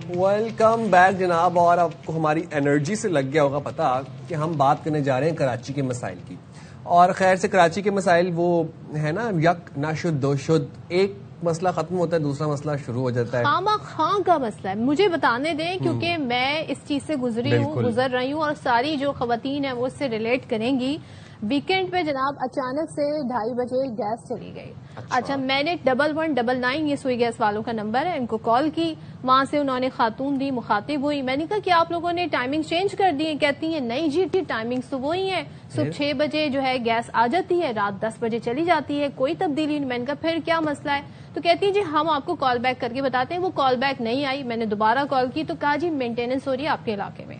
Welcome back جناب. اور آپ کو ہماری انرجی سے لگ گیا ہوگا پتا کہ ہم بات کرنے جا رہے ہیں کراچی کے مسائل کی. اور خیر سے کراچی کے مسائل وہ ہے نا یک نہ شد دو شد, ایک مسئلہ ختم ہوتا ہے دوسرا مسئلہ شروع ہو جاتا ہے. خام کا مسئلہ ہے, مجھے بتانے دیں کیونکہ میں اس چیز سے گزر رہی ہوں اور ساری جو خواتین ہیں وہ اس سے ریلیٹ کریں گی. ویکینڈ پہ جناب اچانک سے 2:30 بجے گیس چلی گئی. اچھا میں نے 1199 یہ سوئی گیس والوں کا نمبر ہے, ان کو کال کی, وہاں سے انہوں نے خاتون دی, مخاطب ہوئی. میں نے کہا کہ آپ لوگوں نے ٹائمنگ چینج کر دی ہے؟ کہتی ہیں نہیں جی ٹائمنگ تو وہی ہے, صبح 6 بجے جو ہے گیس آ جاتی ہے, رات 10 بجے چلی جاتی ہے, کوئی تبدیلی نہیں. میں نے کہا پھر کیا مسئلہ ہے؟ تو کہتی ہے جی ہم آپ کو کال بیک کر کے بتاتے ہیں. وہ کال بیک نہیں آئی, میں نے دوبارہ کال کی تو کہا جی مینٹیننس ہو رہی ہے آپ کے علاقے میں.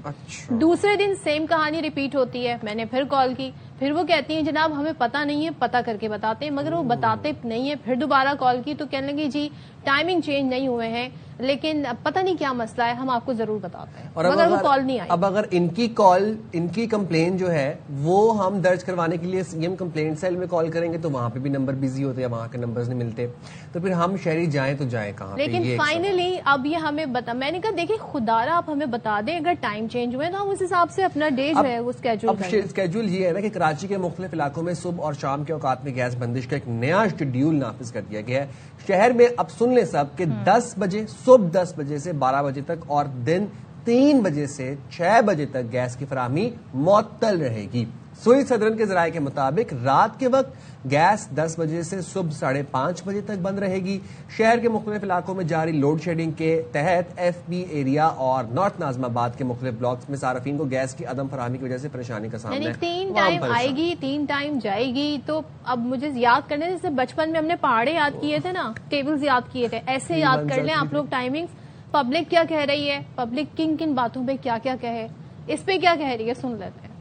دوسرے دن سیم کہانی ریپیٹ ہوتی ہے. میں نے پھر کال کی, پھر وہ کہتی ہیں جناب ہمیں پتہ نہیں ہے, پتہ کر کے بتاتے ہیں, مگر وہ بتاتے نہیں ہے. پھر دوبارہ کال کی تو کہنے لگی جی ٹائمنگ چینج نہیں ہوئے ہیں لیکن پتہ نہیں کیا مسئلہ ہے, ہم آپ کو ضرور بتاتے ہیں. مگر وہ کال نہیں آئی. اب اگر ان کی کمپلین جو ہے وہ ہم درج کروانے کے لیے سی ایم کمپلینٹ سیل میں کال کریں گے تو وہاں پہ بھی نمبر بزی ہوتے ہیں, وہاں کے نمبرز نہیں ملتے, تو پھر ہم شہری جائیں تو جائیں کہاں. لیکن فائنلی اب یہ ہمیں میں نے کہا دیکھیں خدارا آپ ہمیں بتا دیں اگر ٹائم چینج ہوئے تو ہم اس حساب سے اپنا ڈے جو ہے وہ اسکیجول یہ ہے نا کہ کراچی کے مختلف علاقوں میں صبح اور شام کے اوقات میں گیس بندش کا ایک نیا شیڈیول نافذ کر دیا گیا ہے. شہر میں اب سن لیں سب کہ 10 بجے صبح 10 بجے سے 12 بجے تک اور دن 3 بجے سے 6 بجے تک گیس کی فراہمی معطل رہے گی. سوئی صدرن کے ذرائع کے مطابق رات کے وقت گیس 10 بجے سے صبح 5:30 بجے تک بند رہے گی. شہر کے مختلف علاقوں میں جاری لوڈ شیڈنگ کے تحت ایف بی ایریا اور نارتھ ناظم آباد کے مختلف بلاکس میں صارفین کو گیس کی عدم فراہمی کی وجہ سے پریشانی کا سامنا ہے. 3 ٹائم آئے گی 3 ٹائم جائے گی. تو اب مجھے یاد کرنے جیسے بچپن میں ہم نے پہاڑے یاد کیے تھے نا, ٹیبلز یاد کیے تھے, ایسے یاد کر لیں آپ لوگ ٹائمنگز. پبلک کیا کہہ رہی ہے, پبلک کن کن باتوں پہ کیا کیا کہے, اس پہ کیا کہہ رہی ہے سن لیتے ہیں.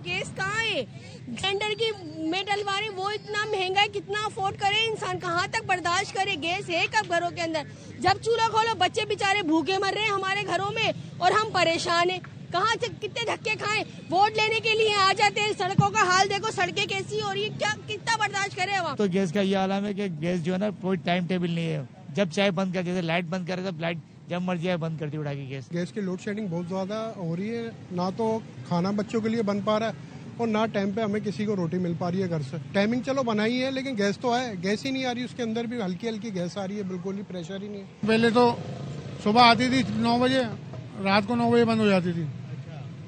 گیس کہاں ہے, سلنڈر کی میں ڈلوا رہے وہ اتنا مہنگا ہے, کتنا افورڈ کرے انسان, کہاں تک برداشت کرے. گیس ہے کب گھروں کے اندر, جب چولہا کھولو بچے بیچارے بھوکے مر رہے ہیں ہمارے گھروں میں اور ہم پریشان ہیں. کہاں سے کتنے دھکے کھائیں, ووٹ لینے کے لیے آ جاتے ہیں, سڑکوں کا حال دیکھو, سڑکیں کیسی ہو رہی ہے, کیا کتنا برداشت کرے وہاں. تو گیس کا یہ عالم ہے کہ گیس جو ہے نا کوئی ٹائم ٹیبل نہیں ہے, جب چاہے بند کر, جیسے لائٹ بند کرے تب لائٹ جب مرضی ہے بند کرتی اڑا کے. گیس کی لوڈ شیڈنگ بہت زیادہ ہو رہی ہے, نہ تو کھانا بچوں کے لیے بن پا رہا ہے اور نہ ٹائم پہ ہمیں کسی کو روٹی مل پا رہی ہے گھر سے. ٹائمنگ چلو بنائی ہے لیکن گیس تو ہے, گیس ہی نہیں آ رہی, اس کے اندر بھی ہلکی ہلکی گیس آ رہی ہے, بالکل ہی پریشر ہی نہیں ہے. پہلے تو صبح آتی تھی 9 بجے, رات کو 9 بجے بند ہو جاتی تھی,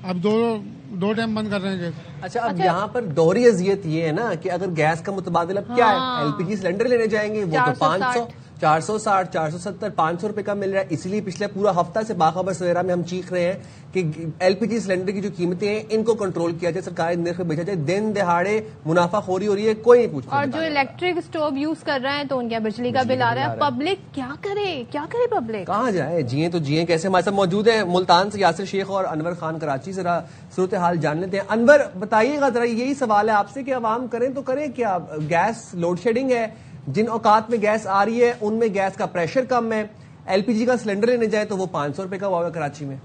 اب دو ٹائم بند کر رہے ہیں گیس. اچھا اب یہاں پر دوہری اذیت یہ ہے نا کہ اگر گیس کا متبادل اب کیا ہے, ایل پی جی سلنڈر لینے جائیں گے وہ تو 500 460 470 500 روپے کا مل رہا ہے. اس لیے پچھلے پورا ہفتہ سے باخبر سویرا میں ہم چیخ رہے ہیں کہ ایل پی جی سلنڈر کی جو قیمتیں ہیں ان کو کنٹرول کیا جائے, سرکاری نرخ پہ بیچا جائے. دن دہاڑے منافع خوری ہو رہی ہے, کوئی نہیں پوچھتا. اور جو الیکٹرک اسٹوو یوز کر رہے ہیں تو ان کا بجلی کا بل آ رہا ہے. پبلک کیا کرے پبلک کہاں جائے, جیئیں تو جیئیں کیسے. ہمارے ساتھ موجود ہیں ملتان سے یاسر شیخ اور انور خان کراچی. ذرا صورتحال جان لیتے ہیں. انور بتائیے گا ذرا, یہی سوال ہے آپ سے کہ عوام کریں تو کریں کیا. گیس لوڈ شیڈنگ ہے, جن اوقات میں گیس آ رہی ہے ان میں گیس کا پریشر کم ہے, ایل پی جی کا سلنڈر لینے جائے تو وہ 500 روپے کا ہوا ہے کراچی میں.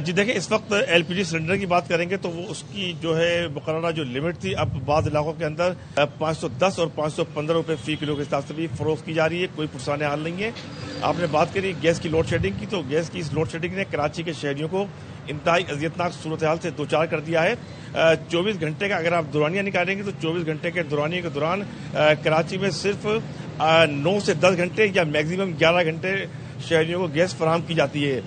جی دیکھیں اس وقت ایل پی جی سلنڈر کی بات کریں گے تو وہ اس کی جو ہے مقررہ جو لمٹ تھی اب بعض علاقوں کے اندر 510 اور 515 روپے فی کلو کے حساب سے بھی فروخت کی جا رہی ہے. کوئی پرسان حال نہیں ہے. آپ نے بات کری گیس کی لوڈ شیڈنگ کی, تو گیس کی اس لوڈ شیڈنگ نے کراچی کے شہریوں کو انتہائی اذیتناک صورتحال سے دوچار کر دیا ہے. 24 گھنٹے کا اگر آپ دورانیہ نکالیں گے تو 24 گھنٹے کے دورانیے کے دوران کراچی میں صرف 9 سے 10 گھنٹے یا میکسیمم 11 گھنٹے شہریوں کو گیس فراہم کی جاتی ہے.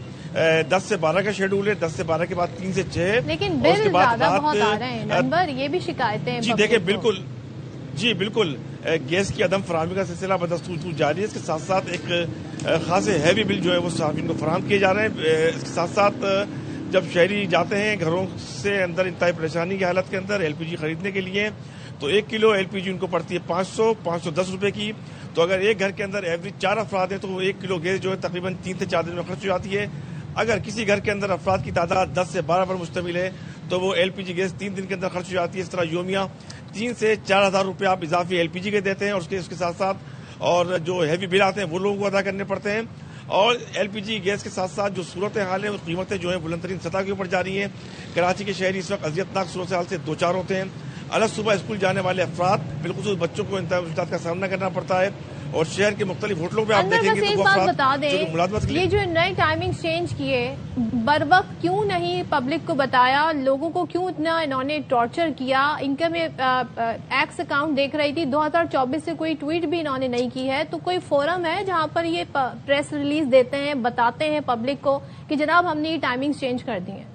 10 سے 12 کا شیڈول ہے, 10 سے 12 کے بعد 3 سے 6. لیکن بل زیادہ بہت آ رہے ہیں نمبر, یہ بھی شکایتیں ہیں. جی دیکھیں بالکل گیس کی عدم فراہمی کا سلسلہ بدستور جاری ہے. اس کے ساتھ ساتھ ایک خاصے ہیوی بل جو ہے وہ صارفین کو فراہم کیے جا رہے ہیں. اس کے ساتھ ساتھ جب شہری جاتے ہیں گھروں سے اندر انتہائی پریشانی کی حالت کے اندر ایل پی جی خریدنے کے لیے, تو 1 کلو ایل پی جی ان کو پڑتی ہے 510 روپے کی. تو اگر ایک گھر کے اندر ایوریج 4 افراد ہیں تو 1 کلو گیس جو ہے تقریباً 3 سے 4 دن میں خرچ ہو جاتی ہے. اگر کسی گھر کے اندر افراد کی تعداد 10 سے 12 پر مشتمل ہے تو وہ ایل پی جی گیس 3 دن کے اندر خرچ ہو جاتی ہے. اس طرح یومیہ 3 سے 4 ہزار روپے آپ اضافی ایل پی جی کے دیتے ہیں, اور اس کے ساتھ ساتھ اور جو ہیوی بل آتے ہیں وہ لوگوں کو ادا کرنے پڑتے ہیں. اور ایل پی جی گیس کے ساتھ ساتھ جو صورتحال ہے وہ قیمتیں جو ہیں بلند ترین سطح کے اوپر جا رہی ہیں. کراچی کے شہری اس وقت اذیتناک صورتحال سے دوچار ہوتے ہیں. الگ صبح اسکول جانے والے افراد بالخصوص بچوں کو انتہائی مشکلات کا سامنا کرنا پڑتا ہے. اور شہر کے مختلف ہوٹلوں پہ آپ دیکھیں گے ایک تو بات بتا دیں، ملازمت کے لیے یہ جو نئے ٹائمنگ چینج کیے بر وقت کیوں نہیں پبلک کو بتایا، لوگوں کو کیوں اتنا انہوں نے ٹارچر کیا؟ ان کا میں ایکس اکاؤنٹ دیکھ رہی تھی 2024 سے کوئی ٹویٹ بھی انہوں نے نہیں کی ہے، تو کوئی فورم ہے جہاں پر یہ پریس ریلیز دیتے ہیں، بتاتے ہیں پبلک کو کہ جناب ہم نے یہ ٹائمنگ چینج کر دی ہیں؟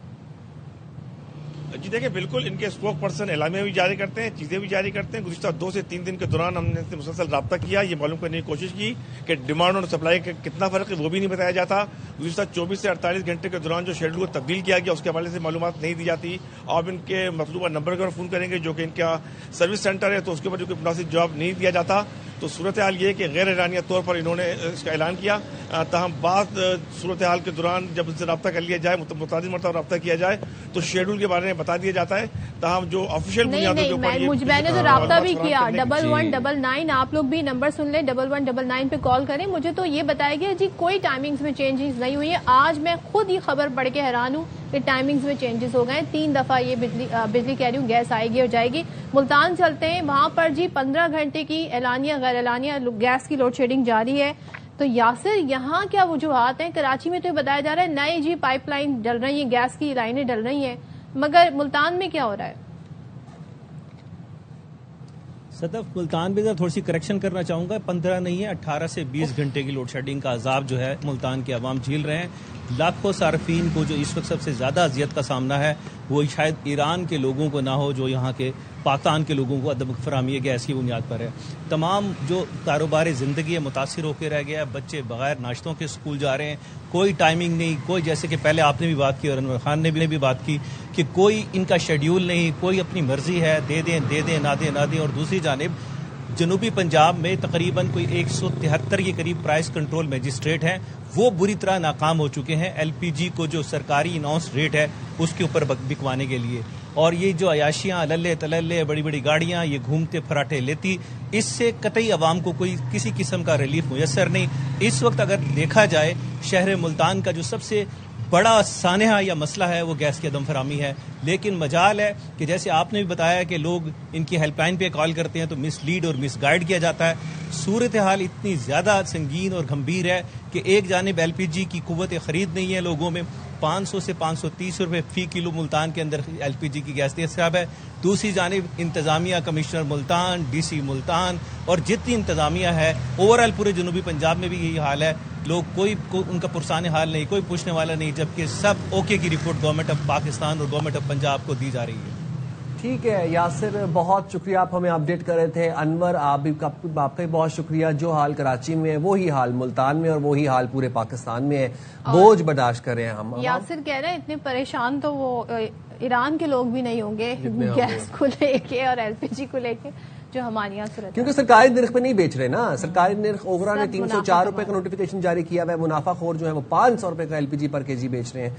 جی دیکھیں بالکل ان کے اسپوک پرسن اعلامیہ بھی جاری کرتے ہیں، چیزیں بھی جاری کرتے ہیں. گزشتہ 2 سے 3 دن کے دوران ہم نے ان سے مسلسل رابطہ کیا، یہ معلوم کرنے کی کوشش کی کہ ڈیمانڈ اور سپلائی کا کتنا فرق ہے وہ بھی نہیں بتایا جاتا. گزشتہ 24 سے 48 گھنٹے کے دوران جو شیڈول کو تبدیل کیا گیا اس کے حوالے سے معلومات نہیں دی جاتی. آپ ان کے مطلوبہ نمبر پر فون کریں گے جو کہ ان کا سروس سینٹر ہے تو اس کے اوپر جو کوئی مناسب جواب نہیں دیا جاتا. تو صورتحال یہ ہے کہ غیر اعلانیہ طور پر انہوں نے اس کا اعلان کیا، تاہم بعض صورتحال کے دوران جب ان سے رابطہ کر لیا جائے، متعدد مرتبہ رابطہ کیا جائے تو شیڈول کے بارے میں بتا دیا جاتا ہے. تاہم جو آفیشیل بنیادوں کے اوپر میں نے تو رابطہ بھی کیا 1199، آپ لوگ بھی نمبر سن لیں 1199 پہ کال کریں. مجھے تو یہ بتایا گیا جی کوئی ٹائمنگز میں چینجز نہیں ہوئی ہے. آج میں خود یہ خبر پڑھ کے حیران ہوں کہ ٹائمنگز میں چینجز ہو گئے. 3 دفعہ یہ بجلی کہہ رہی ہوں گیس آئے گی اور جائے گی. ملتان چلتے ہیں، وہاں پر جی 15 گھنٹے کی اعلانیہ غیر اعلانیہ گیس کی لوڈ شیڈنگ جاری ہے. تو یاسر یہاں کیا وجوہات ہیں؟ کراچی میں تو یہ بتایا جا رہا ہے نئے جی پائپ لائن ڈل رہی ہیں، گیس کی لائنیں ڈل رہی ہیں، مگر ملتان میں کیا ہو رہا ہے؟ صدف ملتان بھی تھوڑی سی کریکشن کرنا چاہوں گا، 15 نہیں ہے 18 سے 20 گھنٹے کی لوڈ شیڈنگ کا عذاب جو ہے ملتان کے عوام جھیل رہے ہیں. لاکھوں صارفین کو جو اس وقت سب سے زیادہ اذیت کا سامنا ہے وہ شاید ایران کے لوگوں کو نہ ہو جو یہاں کے پاکستان کے لوگوں کو عدم فراہمی گیس کی بنیاد پر ہے. تمام جو کاروبار زندگی ہے متاثر ہو کے رہ گیا ہے. بچے بغیر ناشتوں کے اسکول جا رہے ہیں، کوئی ٹائمنگ نہیں، کوئی جیسے کہ پہلے آپ نے بھی بات کی اور انور خان نے بھی بات کی کہ کوئی ان کا شیڈیول نہیں، کوئی اپنی مرضی ہے دے دیں نہ دیں. اور دوسری جانب جنوبی پنجاب میں تقریباً کوئی 173 کے قریب پرائس کنٹرول میجسٹریٹ ہیں، وہ بری طرح ناکام ہو چکے ہیں ایل پی جی کو جو سرکاری اناؤنس ریٹ ہے اس کے اوپر بکوانے کے لیے. اور یہ جو عیاشیاں للے تللے بڑی بڑی گاڑیاں یہ گھومتے پھراٹے لیتی، اس سے قطعی عوام کو کوئی کسی قسم کا ریلیف میسر نہیں. اس وقت اگر دیکھا جائے شہر ملتان کا جو سب سے بڑا سانحہ یا مسئلہ ہے وہ گیس کی عدم فراہمی ہے. لیکن مجال ہے کہ جیسے آپ نے بھی بتایا کہ لوگ ان کی ہیلپ لائن پہ کال کرتے ہیں تو مس لیڈ اور مس گائیڈ کیا جاتا ہے. صورتحال اتنی زیادہ سنگین اور گھمبیر ہے کہ ایک جانب ایل پی جی کی قوت خرید نہیں ہے لوگوں میں، 500 سے 530 روپے فی کلو ملتان کے اندر ایل پی جی کی گیس دستیاب ہے. دوسری جانب انتظامیہ commissioner Multan, D C Multan اور جتنی انتظامیہ ہے اوورآل پورے جنوبی پنجاب میں بھی یہی حال ہے. لوگ کوئی ان کا پرسان حال نہیں، کوئی پوچھنے والا نہیں، جبکہ سب اوکے کی رپورٹ گورنمنٹ آف پاکستان اور گورنمنٹ آف پنجاب کو دی جا رہی ہے. ٹھیک ہے یاسر، بہت شکریہ، آپ ہمیں اپڈیٹ کر رہے تھے. انور آپ کا بھی بہت شکریہ. جو حال کراچی میں ہے وہی حال ملتان میں اور وہی حال پورے پاکستان میں ہے. بوجھ برداشت کر رہے ہیں ہم. یاسر کہہ رہے ہیں اتنے پریشان تو وہ ایران کے لوگ بھی نہیں ہوں گے گیس کو لے کے اور ایل پی جی کو لے کے جو ہمارے یہاں صورت، کیونکہ سرکاری نرخ پہ نہیں بیچ رہے نا. سرکاری نرخ اوگرا نے 304 روپے کا نوٹیفیکیشن جاری کیا ہوا ہے. منافع خور جو ہے وہ 500 روپے کا ایل پی جی پر کے جی بیچ رہے ہیں.